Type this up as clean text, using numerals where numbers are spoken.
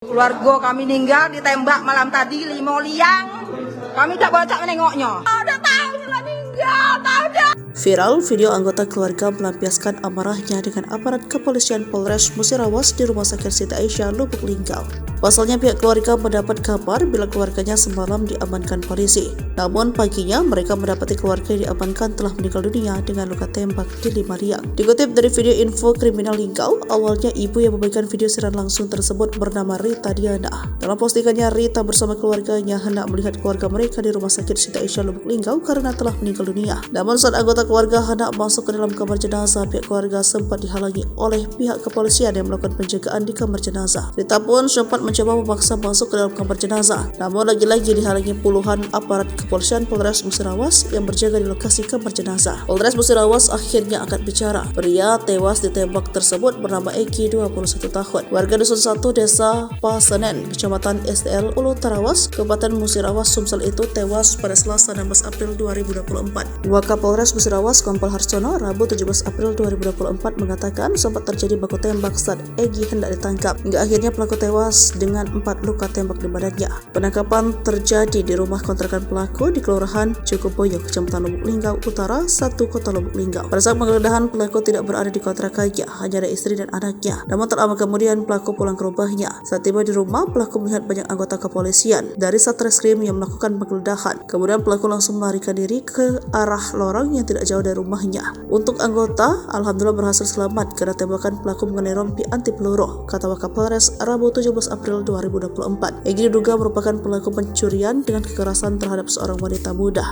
Keluarga kami meninggal ditembak malam tadi 5 liang. Kami tak baca menengoknya. Ada tahu lah meninggal, tahu dah. Viral video anggota keluarga melampiaskan amarahnya dengan aparat kepolisian Polres Musirawas di Rumah Sakit Siti Aisyah, Lubuk Linggau. Pasalnya pihak keluarga mendapat kabar bila keluarganya semalam diamankan polisi. Namun paginya mereka mendapati keluarga yang diamankan telah meninggal dunia dengan luka tembak di 5 liang. Dikutip dari video info kriminal Linggau, awalnya ibu yang membagikan video siaran langsung tersebut bernama Rita Diana. Dalam postingannya, Rita bersama keluarganya hendak melihat keluarga mereka di Rumah Sakit Siti Aisyah, Lubuk Linggau karena telah meninggal dunia. Namun saat anggota keluarga hendak masuk ke dalam kamar jenazah, pihak keluarga sempat dihalangi oleh pihak kepolisian yang melakukan penjagaan di kamar jenazah. Rita pun sempat mencoba memaksa masuk ke dalam kamar jenazah, namun lagi-lagi dihalangi puluhan aparat kepolisian Polres Musirawas yang berjaga di lokasi kamar jenazah. Polres Musirawas akhirnya angkat bicara. Pria tewas ditembak tersebut bernama Eki, 21 tahun, warga Dusun 1 Desa Pasenen, Kecamatan STL Ulu Tarawas, Kabupaten Musirawas, Sumsel itu tewas pada Selasa 16 April 2024. Wakapolres Musirawas Kompol Harsono Rabu 17 April 2024 mengatakan sempat terjadi baku tembak saat Egi hendak ditangkap, hingga akhirnya pelaku tewas dengan 4 luka tembak di badannya. Penangkapan terjadi di rumah kontrakan pelaku di Kelurahan Cukuboyo, Kecamatan Lubuk Linggau Utara 1, Kota Lubuk Linggau. Pada saat penggeledahan, pelaku tidak berada di kontrakannya, hanya ada istri dan anaknya. Namun tak lama kemudian pelaku pulang ke rumahnya. Saat tiba di rumah, pelaku melihat banyak anggota kepolisian dari Satreskrim yang melakukan penggeledahan. Kemudian pelaku langsung melarikan diri ke arah lorong yang tidak jauh dari rumahnya. Untuk anggota, alhamdulillah berhasil selamat karena tembakan pelaku mengenai rompi anti peluru, kata Wakapolres Rabu 17 April 2024. Egi diduga merupakan pelaku pencurian dengan kekerasan terhadap seorang wanita muda.